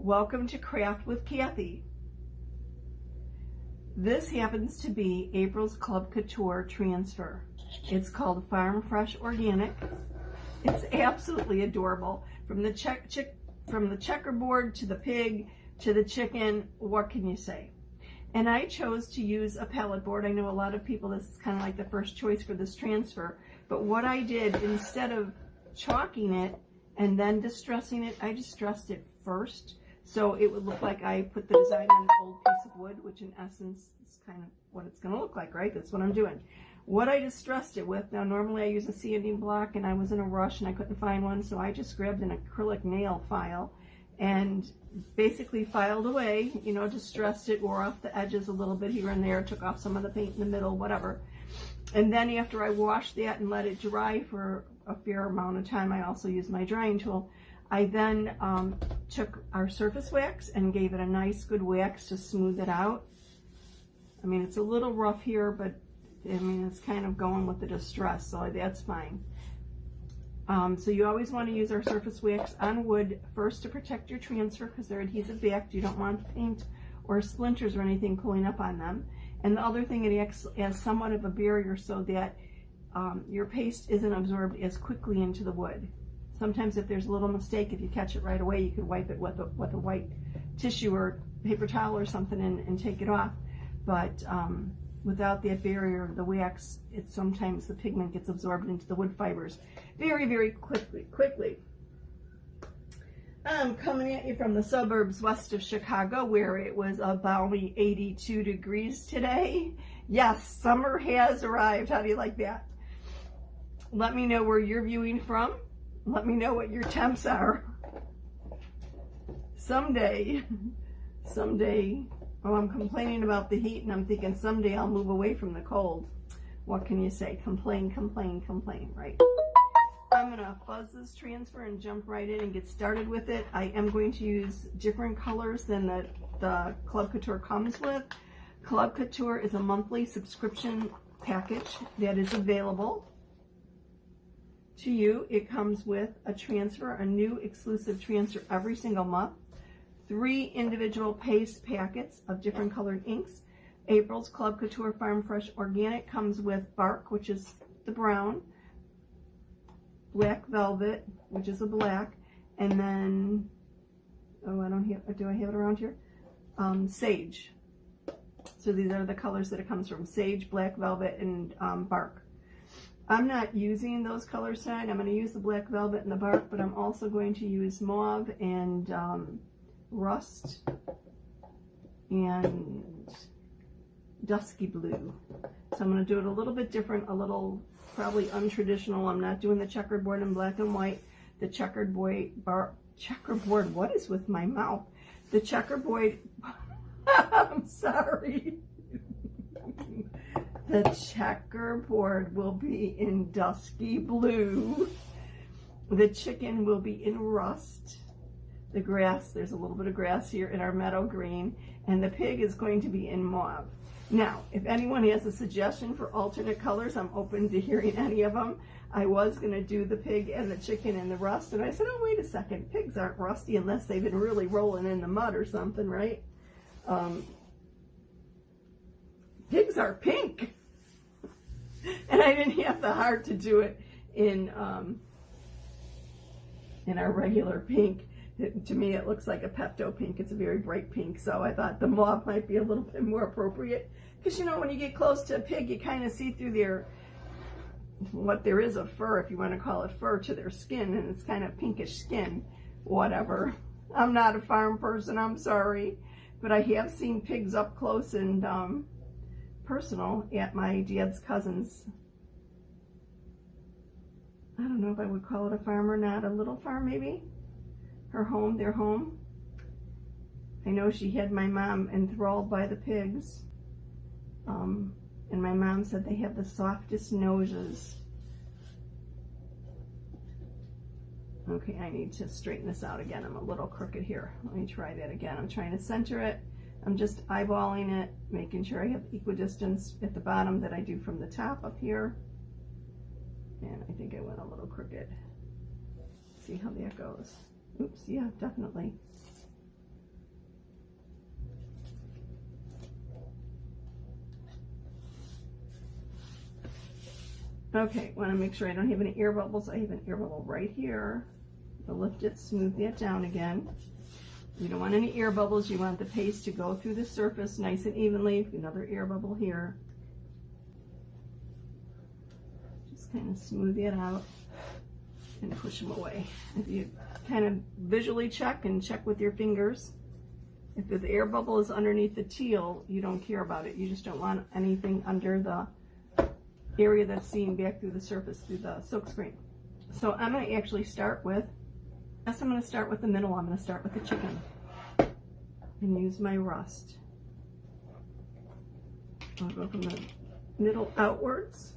Welcome to Craft with Kathie. This happens to be April's Club Couture transfer. It's called Farm Fresh Organic. It's absolutely adorable. From the checkerboard to the pig to the chicken, what can you say? And I chose to use a pallet board. I know a lot of people, this is kind of like the first choice for this transfer. But what I did, instead of chalking it and then distressing it, I distressed it first. So it would look like I put the design on an old piece of wood, which in essence is kind of what it's going to look like, right? That's what I'm doing. What I distressed it with, now normally I use a sanding block and I was in a rush and I couldn't find one, so I just grabbed an acrylic nail file and basically filed away, you know, distressed it, wore off the edges a little bit here and there, took off some of the paint in the middle, whatever. And then after I washed that and let it dry for a fair amount of time, I also used my drying tool. I then took our surface wax and gave it a nice good wax to smooth it out. I mean, it's a little rough here, but I mean, it's kind of going with the distress, so that's fine. So you always want to use our surface wax on wood first to protect your transfer because they're adhesive backed. You don't want paint or splinters or anything pulling up on them. And the other thing, it acts as somewhat of a barrier so that your paste isn't absorbed as quickly into the wood. Sometimes if there's a little mistake, if you catch it right away, you could wipe it with a white tissue or paper towel or something and take it off. But without that barrier of the wax, sometimes the pigment gets absorbed into the wood fibers very, very quickly. I'm coming at you from the suburbs west of Chicago, where it was a balmy 82 degrees today. Yes, summer has arrived. How do you like that? Let me know where you're viewing from. Let me know what your temps are. Someday, oh, I'm complaining about the heat and I'm thinking someday I'll move away from the cold. What can you say? Complain, complain, complain, right? I'm gonna fuzz this transfer and jump right in and get started with it. I am going to use different colors than the Club Couture comes with. Club Couture is a monthly subscription package that is available to you. It comes with a transfer, a new exclusive transfer every single month, 3 individual paste packets of different colored inks. April's Club Couture Farm Fresh Organic comes with bark, which is the brown, black velvet, which is a black, and then, oh, do I have it around here? Sage. So these are the colors that it comes from: sage, black velvet, and bark. I'm not using those colors tonight. I'm going to use the black velvet and the bark, but I'm also going to use mauve and rust and dusky blue. So I'm going to do it a little bit different, a little probably untraditional. I'm not doing the checkerboard in black and white. The checkerboard, what is with my mouth? The checkerboard, I'm sorry. The checkerboard will be in dusky blue. The chicken will be in rust. The grass, there's a little bit of grass here in our meadow green. And the pig is going to be in mauve. Now, if anyone has a suggestion for alternate colors, I'm open to hearing any of them. I was going to do the pig and the chicken in the rust. And I said, oh, wait a second. Pigs aren't rusty unless they've been really rolling in the mud or something, right? Pigs are pink. And I didn't have the heart to do it in our regular pink. To me, it looks like a Pepto pink. It's a very bright pink. So I thought the mauve might be a little bit more appropriate. Because, you know, when you get close to a pig, you kind of see through what there is of fur, if you want to call it fur, to their skin. And it's kind of pinkish skin. Whatever. I'm not a farm person. I'm sorry. But I have seen pigs up close and personal at my dad's cousin's, I don't know if I would call it a farm or not, a little farm maybe, her home, their home. I know she had my mom enthralled by the pigs, and my mom said they have the softest noses. Okay, I need to straighten this out again. I'm a little crooked here. Let me try that again. I'm trying to center it. I'm just eyeballing it, making sure I have equidistance at the bottom that I do from the top up here. And I think I went a little crooked. See how that goes. Oops, yeah, definitely. Okay, want to make sure I don't have any air bubbles. I have an air bubble right here. I'll lift it, smooth that down again. You don't want any air bubbles. You want the paste to go through the surface nice and evenly. Another air bubble here. Just kind of smooth it out and push them away. If you kind of visually check and check with your fingers, if the air bubble is underneath the teal, you don't care about it. You just don't want anything under the area that's seen back through the surface, through the silk screen. So I'm going to actually start with, yes, I'm going to start with the middle. I'm going to start with the chicken and use my rust. I'll go from the middle outwards.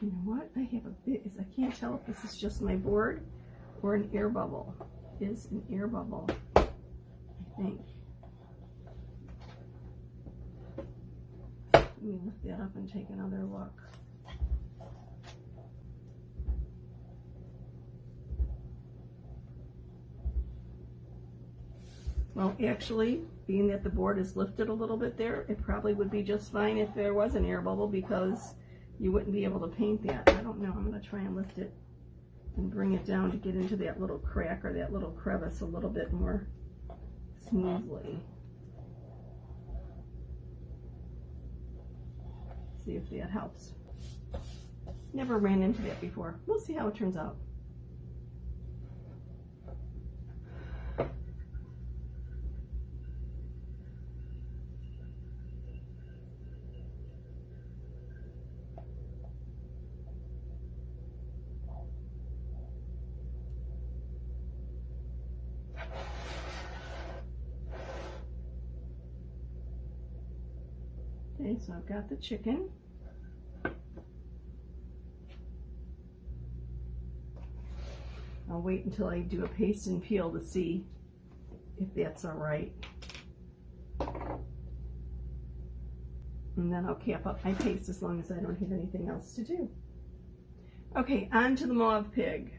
You know what? I have a bit, I can't tell if this is just my board or an air bubble. It is an air bubble, I think. Let me lift that up and take another look. Well, actually, being that the board is lifted a little bit there, it probably would be just fine if there was an air bubble, because you wouldn't be able to paint that. I don't know. I'm going to try and lift it and bring it down to get into that little crack or that little crevice a little bit more smoothly. See if that helps. Never ran into that before. We'll see how it turns out. Okay, so I've got the chicken. I'll wait until I do a paste and peel to see if that's all right. And then I'll cap up my paste as long as I don't have anything else to do. Okay, on to the mauve pig.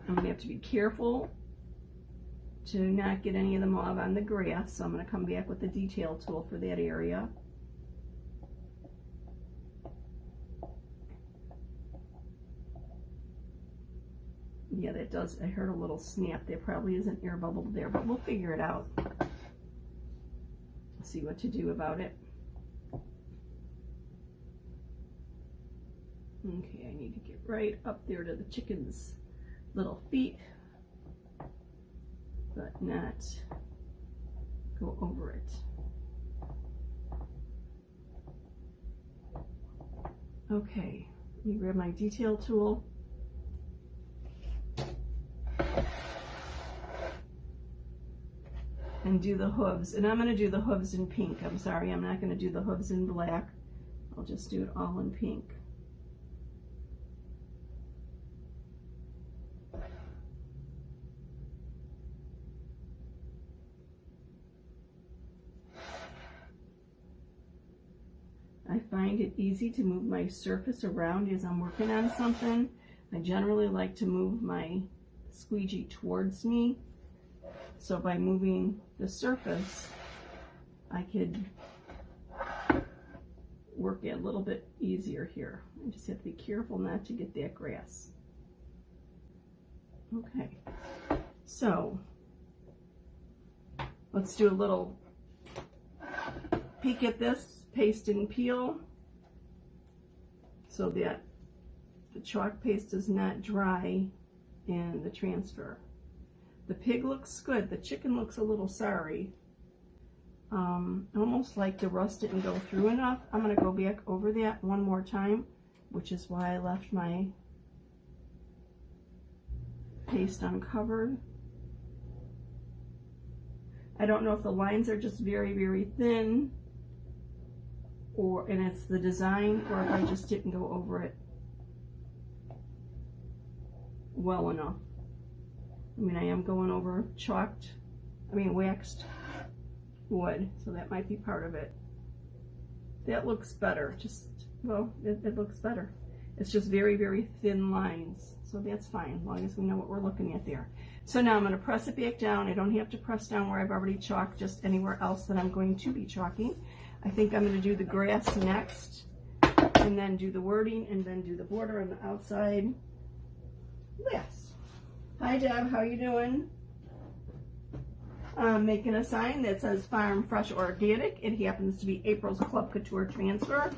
I'm gonna have to be careful to not get any of the mauve on the grass, so I'm going to come back with the detail tool for that area. Yeah, that does, I heard a little snap. There probably is an air bubble there, but we'll figure it out. See what to do about it. Okay, I need to get right up there to the chicken's little feet, but not go over it. Okay, let me grab my detail tool. And do the hooves. And I'm going to do the hooves in pink. I'm sorry, I'm not going to do the hooves in black. I'll just do it all in pink. I find it easy to move my surface around as I'm working on something. I generally like to move my squeegee towards me. So by moving the surface, I could work it a little bit easier here. I just have to be careful not to get that grass. Okay, so let's do a little peek at this, paste and peel, so that the chalk paste does not dry in the transfer. The pig looks good. The chicken looks a little sorry. Almost like the rust didn't go through enough. I'm going to go back over that one more time, which is why I left my paste uncovered. I don't know if the lines are just very, very thin, and it's the design, or if I just didn't go over it well enough. I mean, I am going over waxed wood, so that might be part of it. That looks better. Well, it looks better. It's just very, very thin lines. So that's fine, as long as we know what we're looking at there. So now I'm going to press it back down. I don't have to press down where I've already chalked, just anywhere else that I'm going to be chalking. I think I'm going to do the grass next, and then do the wording, and then do the border on the outside last. Hi Deb, how you doing? I'm making a sign that says Farm Fresh Organic. It happens to be April's Club Couture transfer.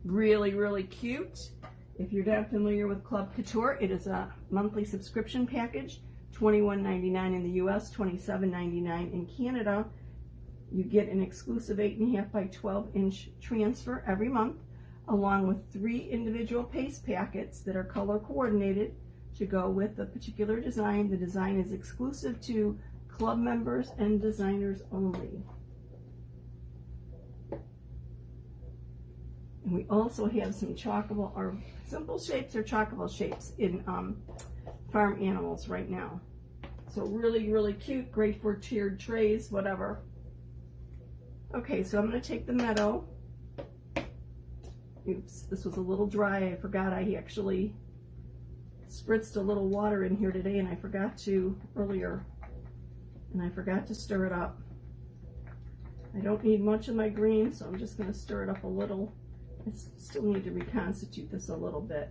Really, really cute. If you're not familiar with Club Couture, it is a monthly subscription package, $21.99 in the US, $27.99 in Canada. You get an exclusive 8.5 by 12-inch transfer every month, along with 3 individual paste packets that are color coordinated to go with the particular design. The design is exclusive to club members and designers only. And we also have some chalkable or simple shapes or chalkable shapes in farm animals right now. So really, really cute, great for tiered trays, whatever. Okay, so I'm going to take the meadow. Oops, this was a little dry. I forgot I actually spritzed a little water in here today, and I forgot to earlier, and I forgot to stir it up. I don't need much of my green, so I'm just going to stir it up a little. I still need to reconstitute this a little bit,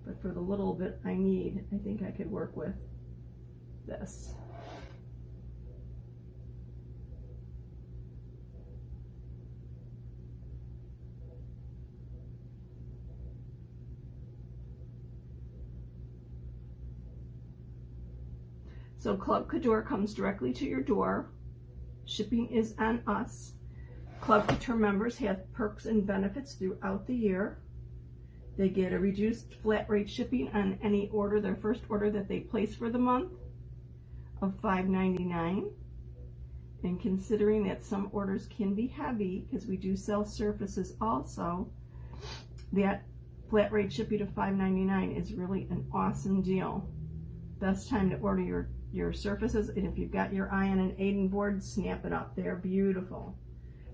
but for the little bit I need, I think I could work with this. So Club Couture comes directly to your door. Shipping is on us. Club Couture members have perks and benefits throughout the year. They get a reduced flat rate shipping on any order, their first order that they place for the month, of $5.99. And considering that some orders can be heavy, because we do sell surfaces also, that flat rate shipping of $5.99 is really an awesome deal. Best time to order your surfaces, and if you've got your iron and Aiden board, snap it up. They're beautiful.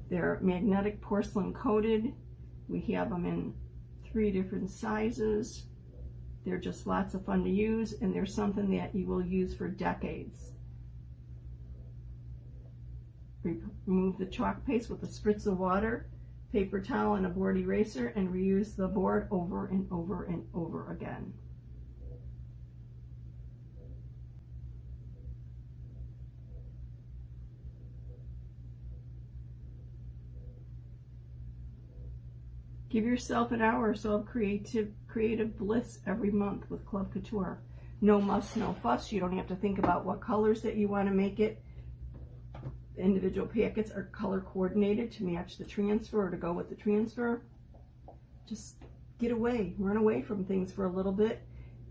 They're magnetic porcelain coated. We have them in 3 different sizes. They're just lots of fun to use, and they're something that you will use for decades. Remove the chalk paste with a spritz of water, paper towel, and a board eraser, and reuse the board over and over and over again. Give yourself an hour or so of creative bliss every month with Club Couture. No muss, no fuss. You don't have to think about what colors that you want to make it. The individual packets are color coordinated to match the transfer or to go with the transfer. Just get away, run away from things for a little bit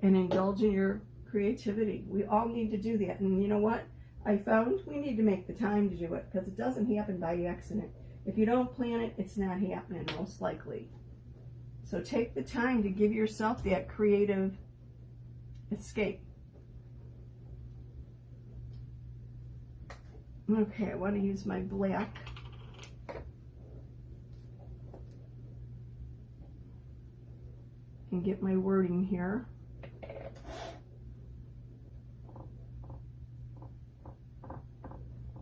and indulge in your creativity. We all need to do that. And you know what? I found we need to make the time to do it, because it doesn't happen by accident. If you don't plan it, it's not happening, most likely. So take the time to give yourself that creative escape. Okay, I want to use my black. And get my wording here.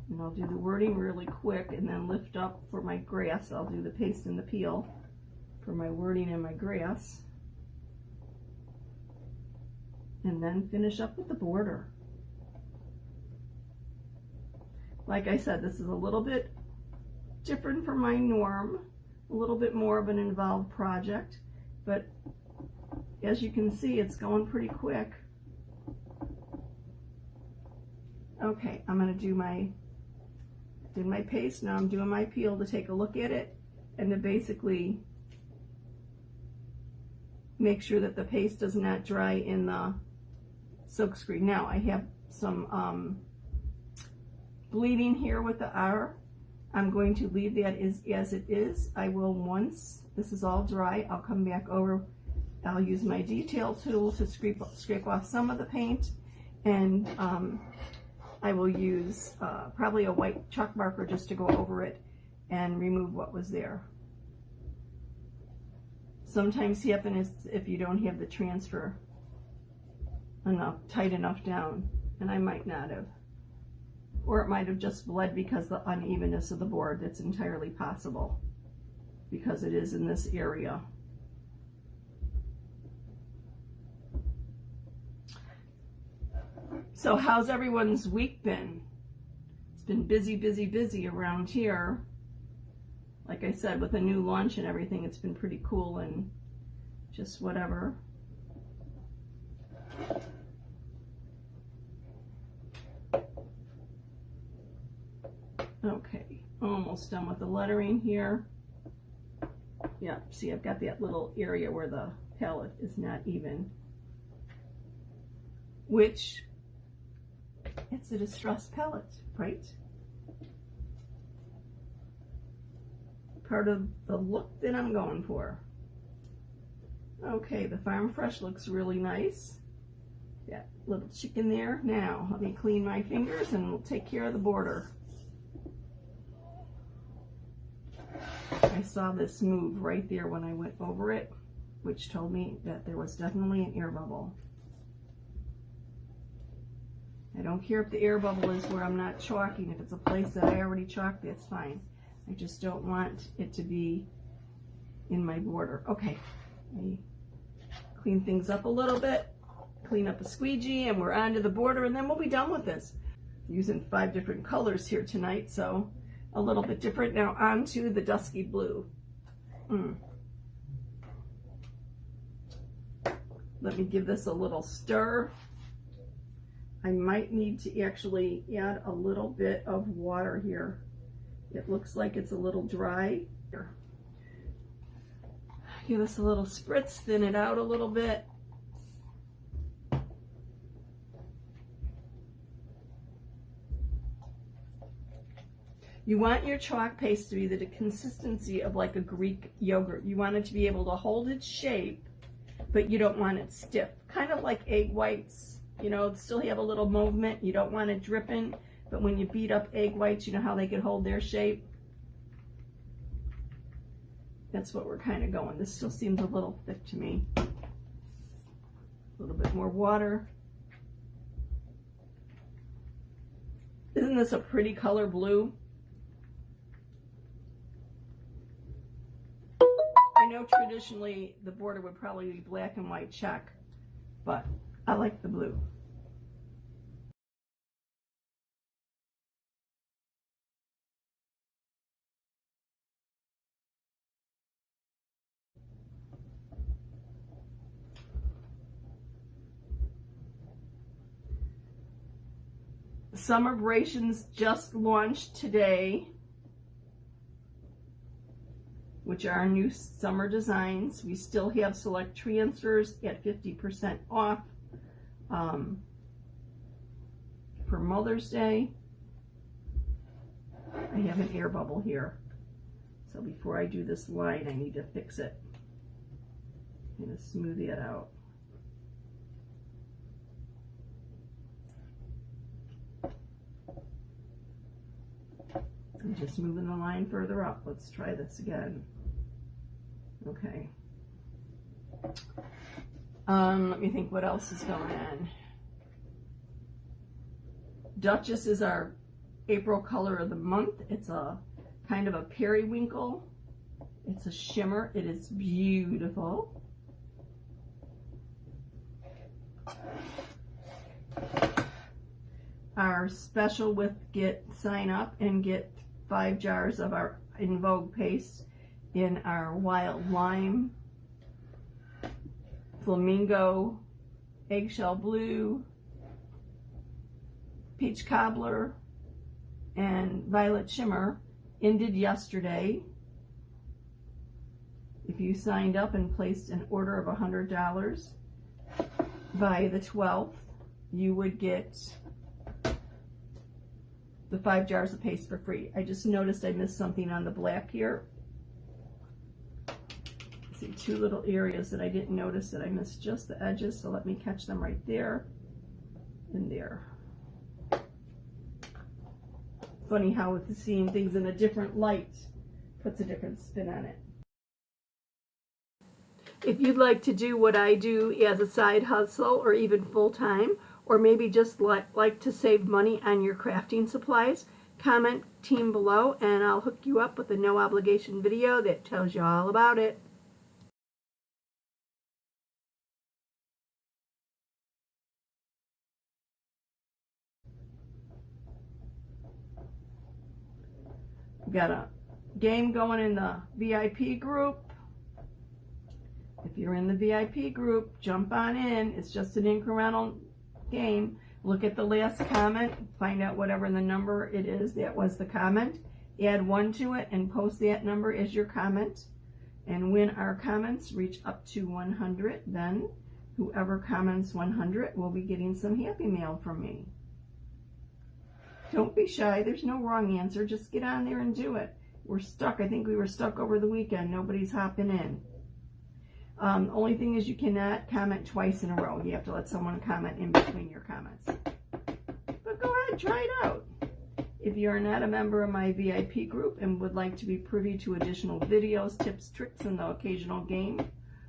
And I'll do the wording really quick and then lift up for my grass. I'll do the paste and the peel for my wording and my grass. And then finish up with the border. Like I said, this is a little bit different from my norm, a little bit more of an involved project, but as you can see, it's going pretty quick. Okay, I'm going to do my paste. Now I'm doing my peel to take a look at it and to basically make sure that the paste does not dry in the silkscreen. Now I have some bleeding here with the R. I'm going to leave that as it is. I will, once this is all dry, I'll come back over. I'll use my detail tool to scrape off some of the paint, and I will use probably a white chalk marker just to go over it and remove what was there. sometimes happen is if you don't have the transfer tight enough down, and I might not have. Or it might have just bled because of the unevenness of the board. That's entirely possible because it is in this area. So how's everyone's week been? It's been busy, busy, busy around here. Like I said, with a new launch and everything, it's been pretty cool and just whatever. Okay, almost done with the lettering here. Yeah, see, I've got that little area where the palette is not even, which it's a distressed palette, right? Part of the look that I'm going for. Okay, the Farm Fresh looks really nice. That little chicken there. Now, let me clean my fingers and we'll take care of the border. I saw this move right there when I went over it, which told me that there was definitely an air bubble. I don't care if the air bubble is where I'm not chalking. If it's a place that I already chalked, that's fine. I just don't want it to be in my border. Okay, I clean things up a little bit, clean up a squeegee, and we're onto the border, and then we'll be done with this. Using 5 different colors here tonight, so a little bit different. Now onto the dusky blue. Let me give this a little stir. I might need to actually add a little bit of water here. It looks like it's a little dry. Here. Give this a little spritz, thin it out a little bit. You want your chalk paste to be the consistency of like a Greek yogurt. You want it to be able to hold its shape, but you don't want it stiff. Kind of like egg whites, you know, still have a little movement. You don't want it dripping, but when you beat up egg whites, you know how they could hold their shape? That's what we're kind of going. This still seems a little thick to me. A little bit more water. Isn't this a pretty color blue? I know traditionally the border would probably be black and white check, but I like the blue. Summerbrations just launched today, which are our new summer designs. We still have select transfers at 50% off for Mother's Day. I have an air bubble here, so before I do this line, I need to fix it. I'm going to smooth it out. I'm just moving the line further up. Let's try this again. Okay. Let me think what else is going on. Duchess is our April color of the month. It's a kind of a periwinkle. It's a shimmer. It is beautiful. Our special with sign up and get 5 jars of our In Vogue paste in our Wild Lime, Flamingo, Eggshell Blue, Peach Cobbler, and Violet Shimmer ended yesterday. If you signed up and placed an order of $100 by the 12th, you would get the 5 jars of paste for free. I just noticed I missed something on the black here. I see 2 little areas that I didn't notice that I missed just the edges, so let me catch them right there and there. Funny how with seeing things in a different light puts a different spin on it. If you'd like to do what I do as a side hustle or even full-time, or maybe just like to save money on your crafting supplies, comment team below and I'll hook you up with a no obligation video that tells you all about it. We've got a game going in the VIP group. If you're in the VIP group, jump on in. It's just an incremental game. Look at the last comment, find out whatever the number it is that was the comment, add 1 to it and post that number as your comment. And when our comments reach up to 100, then whoever comments 100 will be getting some Happy Mail from me. Don't be shy, there's no wrong answer, just get on there and do it. We're stuck, I think we were stuck over the weekend, nobody's hopping in. Only thing is you cannot comment twice in a row. You have to let someone comment in between your comments. But go ahead, try it out. If you are not a member of my VIP group and would like to be privy to additional videos, tips, tricks, and the occasional game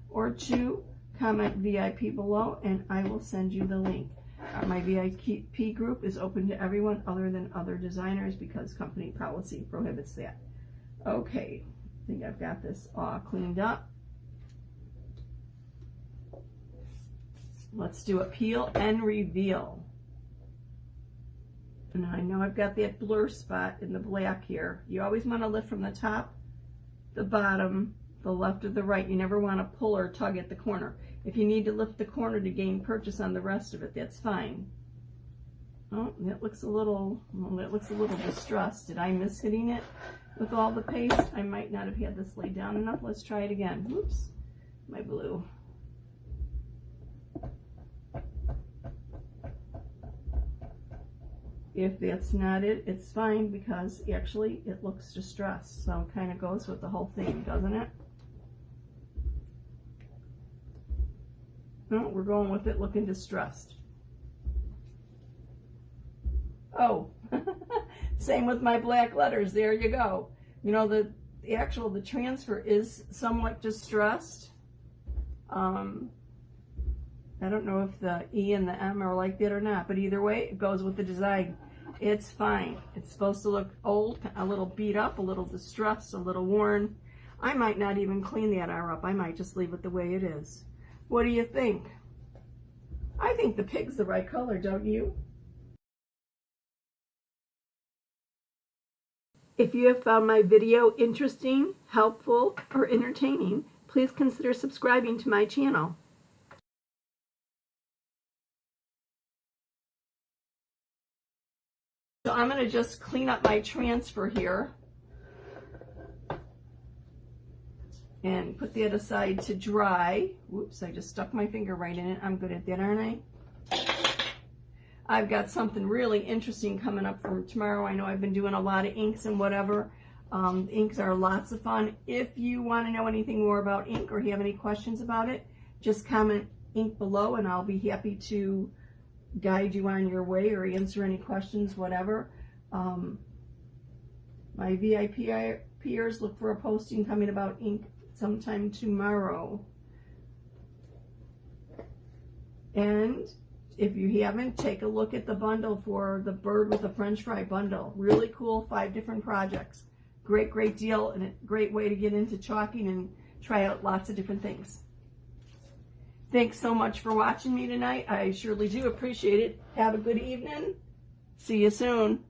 or two, comment VIP below and I will send you the link. My VIP group is open to everyone other than other designers because company policy prohibits that. Okay, I think I've got this all cleaned up. Let's do a peel and reveal. And I know I've got that blur spot in the black here. You always want to lift from the top, the bottom, the left or the right. You never want to pull or tug at the corner. If you need to lift the corner to gain purchase on the rest of it, that's fine. Oh, that looks a little, well, that looks a little distressed. Did I miss hitting it with all the paste? I might not have had this laid down enough. Let's try it again. Oops, my blue. If that's not it, it's fine because actually it looks distressed. So it kind of goes with the whole thing, doesn't it? No, we're going with it looking distressed. Oh, same with my black letters. There you go. You know, the transfer is somewhat distressed. I don't know if the E and the M are like that or not, but either way, it goes with the design. It's fine. It's supposed to look old, a little beat up, a little distressed, a little worn. I might not even clean that R up. I might just leave it the way it is. What do you think? I think the pig's the right color, don't you? If you have found my video interesting, helpful, or entertaining, please consider subscribing to my channel. So I'm going to just clean up my transfer here and put that aside to dry. Whoops, I just stuck my finger right in it. I'm good at that, aren't I? I've got something really interesting coming up for tomorrow. I know I've been doing a lot of inks and whatever. Inks are lots of fun. If you want to know anything more about ink or have any questions about it, just comment ink below and I'll be happy to guide you on your way or answer any questions, whatever. My VIPers, look for a posting coming about ink sometime tomorrow. And if you haven't, take a look at the bundle for the bird with the French fry bundle. Really cool, 5 different projects. Great deal and a great way to get into chalking and try out lots of different things. Thanks so much for watching me tonight. I surely do appreciate it. Have a good evening. See you soon.